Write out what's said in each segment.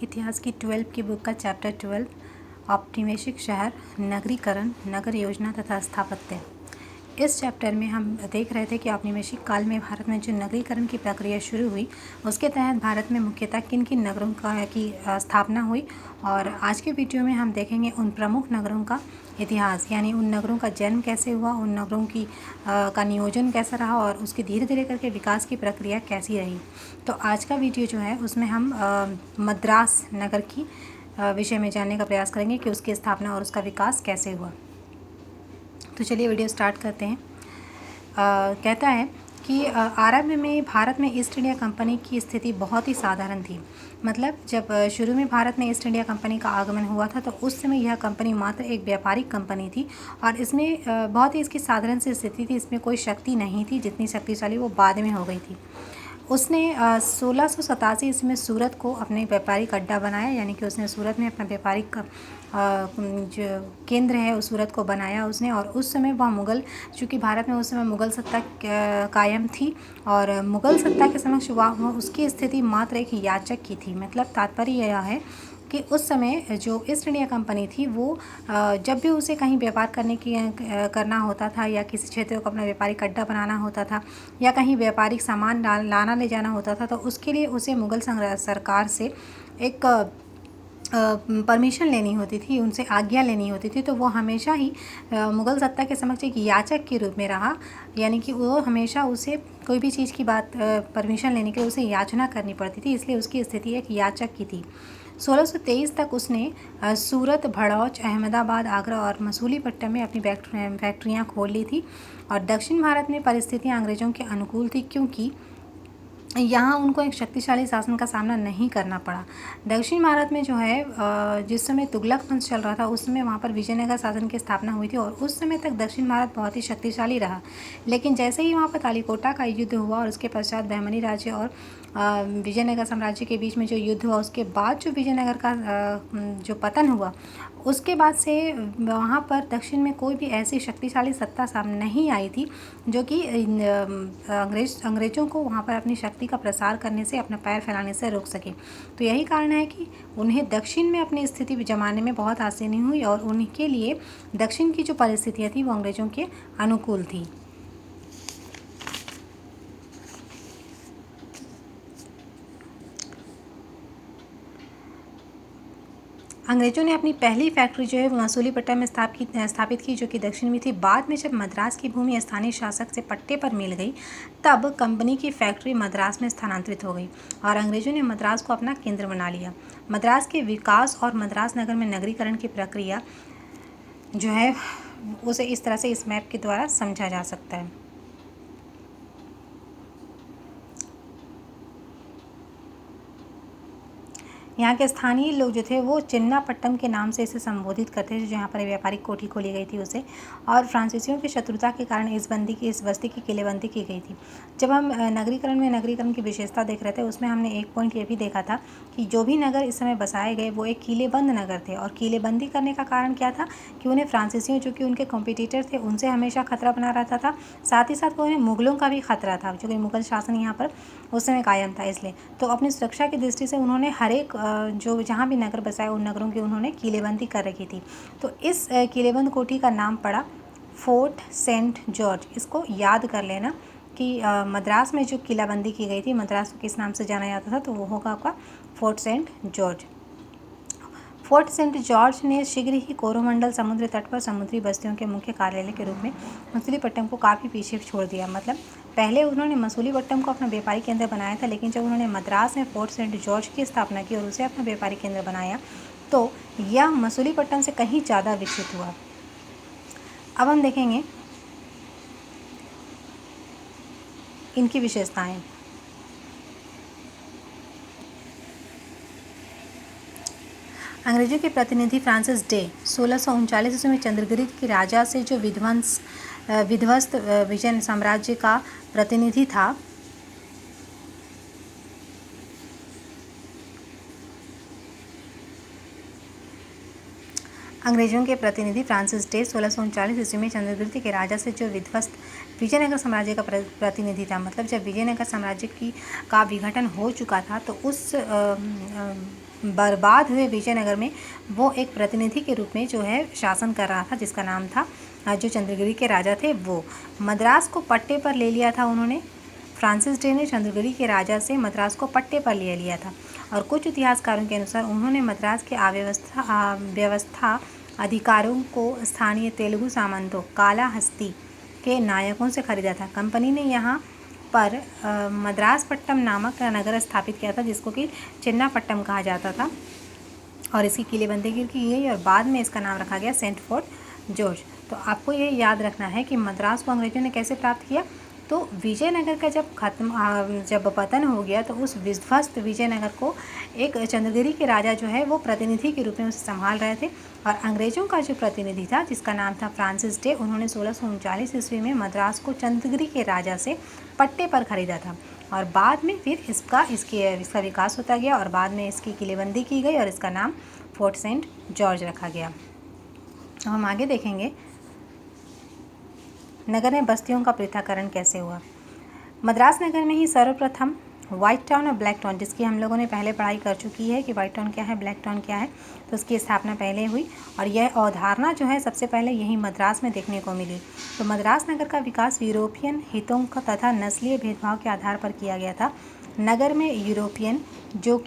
इतिहास की 12 की बुक का चैप्टर 12 औपनिवेशिक शहर, नगरीकरण, नगर योजना तथा स्थापत्य। इस चैप्टर में हम देख रहे थे कि औपनिवेशिक काल में भारत में जो नगरीकरण की प्रक्रिया शुरू हुई उसके तहत भारत में मुख्यतः किन किन नगरों की स्थापना हुई। और आज के वीडियो में हम देखेंगे उन प्रमुख नगरों का इतिहास, यानी उन नगरों का जन्म कैसे हुआ, उन नगरों की का नियोजन कैसा रहा और उसके धीरे धीरे करके विकास की प्रक्रिया कैसी रही। तो आज का वीडियो जो है उसमें हम मद्रास नगर की विषय में जानने का प्रयास करेंगे कि उसकी स्थापना और उसका विकास कैसे हुआ। तो चलिए वीडियो स्टार्ट करते हैं। कहता है कि आरंभ में भारत में ईस्ट इंडिया कंपनी की स्थिति बहुत ही साधारण थी। मतलब जब शुरू में भारत में ईस्ट इंडिया कंपनी का आगमन हुआ था तो उस समय यह कंपनी मात्र एक व्यापारिक कंपनी थी और इसमें बहुत ही इसकी साधारण सी स्थिति थी। इसमें कोई शक्ति नहीं थी, जितनी शक्तिशाली वो बाद में हो गई थी। उसने 1687 ईस्वी में सूरत को अपने व्यापारिक अड्डा बनाया, यानी कि उसने सूरत में अपना व्यापारिक जो केंद्र है उस सूरत को बनाया उसने। और उस समय वह मुग़ल, चूँकि भारत में उस समय मुग़ल सत्ता कायम थी और मुग़ल सत्ता के समक्ष वह उसकी स्थिति मात्र एक याचक की थी। मतलब तात्पर्य यह है कि उस समय जो ईस्ट इंडिया कंपनी थी वो जब भी उसे कहीं व्यापार करना होता था या किसी क्षेत्र को अपना व्यापारिक अड्डा बनाना होता था या कहीं व्यापारिक सामान लाना ले जाना होता था तो उसके लिए उसे मुग़ल सरकार से एक परमिशन लेनी होती थी, उनसे आज्ञा लेनी होती थी। तो वो हमेशा ही मुग़ल सत्ता के समक्ष एक याचक के रूप में रहा, यानी कि वो हमेशा उसे कोई भी चीज़ की बात परमिशन लेने के लिए उसे याचना करनी पड़ती थी, इसलिए उसकी स्थिति एक याचक की थी। 1623 तक उसने सूरत, भड़ौच, अहमदाबाद, आगरा और मसूलीपट्टनम में अपनी फैक्ट्रियाँ खोल ली थी। और दक्षिण भारत में परिस्थितियाँ अंग्रेज़ों के अनुकूल थी, क्योंकि यहाँ उनको एक शक्तिशाली शासन का सामना नहीं करना पड़ा। दक्षिण भारत में जो है जिस समय तुगलक वंश चल रहा था उस समय वहाँ पर विजयनगर शासन की स्थापना हुई थी और उस समय तक दक्षिण भारत बहुत ही शक्तिशाली रहा। लेकिन जैसे ही वहाँ पर तालिकोटा का युद्ध हुआ और उसके पश्चात बहमनी राज्य और विजयनगर साम्राज्य के बीच में जो युद्ध हुआ, उसके बाद जो विजयनगर का जो पतन हुआ उसके बाद से वहाँ पर दक्षिण में कोई भी ऐसी शक्तिशाली सत्ता सामने नहीं आई थी जो कि अंग्रेज़ों को वहाँ पर अपनी शक्ति का प्रसार करने से, अपना पैर फैलाने से रोक सके। तो यही कारण है कि उन्हें दक्षिण में अपनी स्थिति जमाने में बहुत आसानी हुई और उनके लिए दक्षिण की जो परिस्थितियाँ थी वो अंग्रेज़ों के अनुकूल थी। अंग्रेज़ों ने अपनी पहली फैक्ट्री जो है वो मसूलीपट्टनम में स्थापित की, जो कि दक्षिण में थी। बाद में जब मद्रास की भूमि स्थानीय शासक से पट्टे पर मिल गई तब कंपनी की फैक्ट्री मद्रास में स्थानांतरित हो गई और अंग्रेज़ों ने मद्रास को अपना केंद्र बना लिया। मद्रास के विकास और मद्रास नगर में नगरीकरण की प्रक्रिया जो है उसे इस तरह से इस मैप के द्वारा समझा जा सकता है। यहाँ के स्थानीय लोग जो थे वो चिन्नापट्टम के नाम से इसे संबोधित करते थे, जहाँ पर व्यापारिक कोठी खोली गई थी उसे। और फ्रांसीसियों की शत्रुता के कारण इस बस्ती की किलेबंदी की गई थी। जब हम नगरीकरण की विशेषता देख रहे थे उसमें हमने एक पॉइंट ये भी देखा था कि जो भी नगर इस समय बसाए गए वो एक किलेबंद नगर थे। और किलेबंदी करने का कारण क्या था कि उन्हें फ्रांसीसियों, जो कि उनके कॉम्पिटिटर थे, उनसे हमेशा खतरा बना रहता था। साथ ही साथ उन्हें मुग़लों का भी खतरा था, जो कि मुग़ल शासन यहाँ पर उस समय कायम था। इसलिए तो अपनी सुरक्षा की दृष्टि से उन्होंने हर एक जो जहाँ भी नगर बसाए उन नगरों की उन्होंने किलेबंदी कर रखी थी। तो इस किलेबंद कोठी का नाम पड़ा फोर्ट सेंट जॉर्ज। इसको याद कर लेना कि मद्रास में जो किलाबंदी की गई थी, मद्रास को किस नाम से जाना जाता था, तो वो होगा आपका Fort Saint George. Fort Saint George ने शीघ्र ही कोरोमंडल समुद्र तट पर समुद्री बस्तियों के मुख्य कार्यालय के रूप में मसूलीपट्टनम को काफ़ी पीछे छोड़ दिया। मतलब पहले उन्होंने मसूलीपट्टनम को अपना व्यापारिक केंद्र बनाया था, लेकिन जब उन्होंने मद्रास में फोर्ट सेंट जॉर्ज की स्थापना की और उसे अपना व्यापारिक केंद्र बनाया तो यह मसूलीपट्टनम से कहीं ज़्यादा विकसित हुआ। अब हम देखेंगे इनकी विशेषताएं। अंग्रेजों के प्रतिनिधि फ्रांसिस डे 1639 ईस्वी में चंद्रगिरी के राजा से जो विध्वस्त विजय साम्राज्य का प्रतिनिधि था, अंग्रेजों के प्रतिनिधि फ्रांसिस डे 1639 ईस्वी में चंद्रगिरी के राजा से जो विध्वस्त विजयनगर साम्राज्य का प्रतिनिधि था। मतलब जब विजयनगर साम्राज्य का विघटन हो चुका था तो उस बर्बाद हुए विजयनगर में वो एक प्रतिनिधि के रूप में जो है शासन कर रहा था, जिसका नाम था जो चंद्रगिरी के राजा थे वो। मद्रास को पट्टे पर ले लिया था उन्होंने। फ्रांसिस डे ने चंद्रगिरी के राजा से मद्रास को पट्टे पर ले लिया था और कुछ इतिहासकारों के अनुसार उन्होंने मद्रास के व्यवस्था अधिकारों को स्थानीय तेलुगु सामंतों कालाहस्ती के नायकों से खरीदा था। कंपनी ने यहाँ पर मद्रासपट्टम नामक नगर स्थापित किया था, जिसको कि चेन्नापट्टम कहा जाता था, और इसकी किलेबंदी की गई और बाद में इसका नाम रखा गया सेंट फोर्ट जॉर्ज। तो आपको ये याद रखना है कि मद्रास को अंग्रेजों ने कैसे प्राप्त किया। तो विजयनगर का जब पतन हो गया तो उस विध्वस्त विजयनगर को एक चंद्रगिरी के राजा जो है वो प्रतिनिधि के रूप में उसे संभाल रहे थे, और अंग्रेजों का जो प्रतिनिधि था जिसका नाम था फ्रांसिस डे, उन्होंने 1639 ईस्वी में मद्रास को चंद्रगिरी के राजा से पट्टे पर खरीदा था और बाद में फिर इसका विकास होता गया और बाद में इसकी किलेबंदी की गई और इसका नाम फोर्ट सेंट जॉर्ज रखा गया। तो हम आगे देखेंगे नगर में बस्तियों का पृथक्करण कैसे हुआ। मद्रास नगर में ही सर्वप्रथम व्हाइट टाउन और ब्लैक टाउन, जिसकी हम लोगों ने पहले पढ़ाई कर चुकी है कि व्हाइट टाउन क्या है, ब्लैक टाउन क्या है, तो उसकी स्थापना पहले हुई और यह अवधारणा जो है सबसे पहले यही मद्रास में देखने को मिली। तो मद्रास नगर का विकास यूरोपियन हितों का तथा नस्लीय भेदभाव के आधार पर किया गया था। नगर में यूरोपियन जो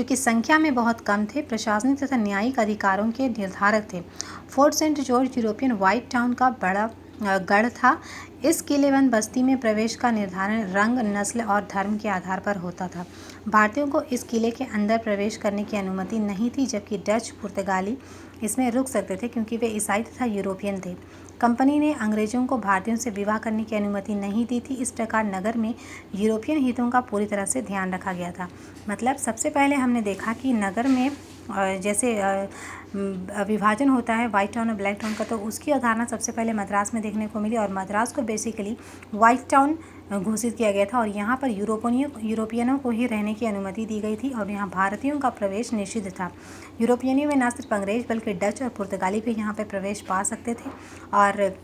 कि संख्या में बहुत कम थे, प्रशासनिक तथा न्यायिक अधिकारों के निर्धारक थे। Fort Saint George European White Town का बड़ा गढ़ था। इस किलेबंद बस्ती में प्रवेश का निर्धारण रंग, नस्ल और धर्म के आधार पर होता था। भारतीयों को इस किले के अंदर प्रवेश करने की अनुमति नहीं थी, जबकि डच, पुर्तगाली इसमें रुक सकते थे क्योंकि वे ईसाई तथा यूरोपियन थे। कंपनी ने अंग्रेजों को भारतीयों से विवाह करने की अनुमति नहीं दी थी। इस प्रकार नगर में यूरोपियन हितों का पूरी तरह से ध्यान रखा गया था। मतलब सबसे पहले हमने देखा कि नगर में जैसे विभाजन होता है वाइट टाउन और ब्लैक टाउन का, तो उसकी अवधारणा सबसे पहले मद्रास में देखने को मिली और मद्रास को बेसिकली वाइट टाउन घोषित किया गया था और यहाँ पर यूरोपियनों को ही रहने की अनुमति दी गई थी और यहाँ भारतीयों का प्रवेश निषिद्ध था। यूरोपियनों में न सिर्फ अंग्रेज बल्कि डच और पुर्तगाली भी यहाँ पर प्रवेश पा सकते थे और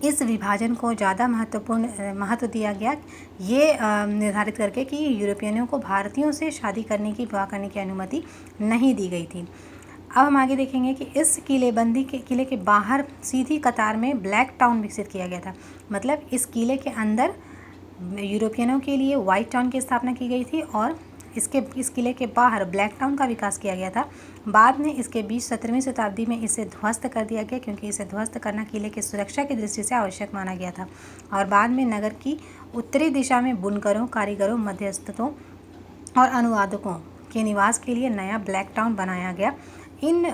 इस विभाजन को ज़्यादा महत्व दिया गया, ये निर्धारित करके कि यूरोपियनों को भारतीयों से शादी करने की, विवाह करने की अनुमति नहीं दी गई थी। अब हम आगे देखेंगे कि इस किले के बाहर सीधी कतार में ब्लैक टाउन विकसित किया गया था। मतलब इस किले के अंदर यूरोपियनों के लिए वाइट टाउन की स्थापना की गई थी और इस किले के बाहर ब्लैक टाउन का विकास किया गया था। बाद में इसके बीच 17वीं शताब्दी में इसे ध्वस्त कर दिया गया क्योंकि इसे ध्वस्त करना किले की सुरक्षा की दृष्टि से आवश्यक माना गया था और बाद में नगर की उत्तरी दिशा में बुनकरों, कारीगरों, मध्यस्थों और अनुवादकों के निवास के लिए नया ब्लैक टाउन बनाया गया। इन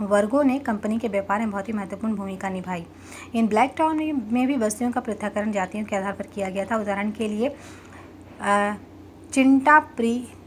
वर्गों ने कंपनी के व्यापार में बहुत ही महत्वपूर्ण भूमिका निभाई। इन ब्लैक टाउन में भी बस्तियों का पृथक्करण जातियों के आधार पर किया गया था। उदाहरण के लिए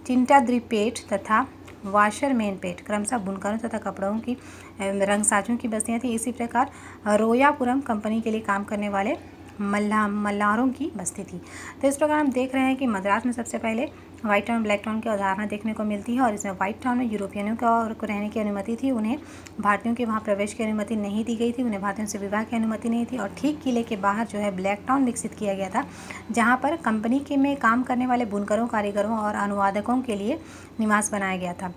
चिंटाद्रिपेट तथा वाशरमेनपेट क्रमशः बुनकरों तथा कपड़ों की रंगसाजों की बस्तियां थी। इसी प्रकार रोयापुरम कंपनी के लिए काम करने वाले मल्लारों की बस्ती थी। तो इस प्रकार हम देख रहे हैं कि मद्रास में सबसे पहले वाइट टाउन, ब्लैक टाउन की अवधारणा देखने को मिलती है और इसमें वाइट टाउन में यूरोपियनों को रहने की अनुमति थी, उन्हें भारतीयों के वहाँ प्रवेश की अनुमति नहीं दी गई थी, उन्हें भारतीयों से विवाह की अनुमति नहीं थी। और ठीक किले के बाहर जो है ब्लैक टाउन विकसित किया गया था, जहाँ पर कंपनी के में काम करने वाले बुनकरों, कारीगरों और अनुवादकों के लिए निवास बनाया गया था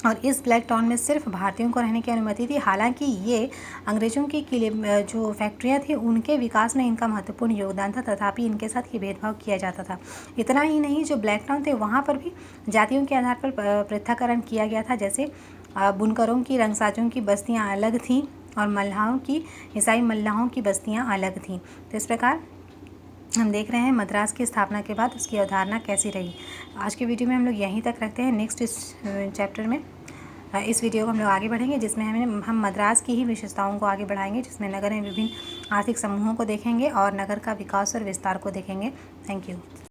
और इस ब्लैक टाउन में सिर्फ भारतीयों को रहने की अनुमति थी। हालांकि ये अंग्रेजों की किले जो फैक्ट्रियां थी उनके विकास में इनका महत्वपूर्ण योगदान था, तथापि इनके साथ ये भेदभाव किया जाता था। इतना ही नहीं, जो ब्लैक टाउन थे वहाँ पर भी जातियों के आधार पर पृथक्करण किया गया था। जैसे बुनकरों की, रंगसाजों की बस्तियाँ अलग थीं और मल्लाहों की, ईसाई मल्लाहों की बस्तियाँ अलग थीं। तो इस प्रकार हम देख रहे हैं मद्रास की स्थापना के बाद उसकी अवधारणा कैसी रही। आज के वीडियो में हम लोग यहीं तक रखते हैं। नेक्स्ट इस चैप्टर में इस वीडियो को हम लोग आगे बढ़ेंगे, जिसमें हम मद्रास की ही विशेषताओं को आगे बढ़ाएंगे, जिसमें नगर में विभिन्न आर्थिक समूहों को देखेंगे और नगर का विकास और विस्तार को देखेंगे। Thank you.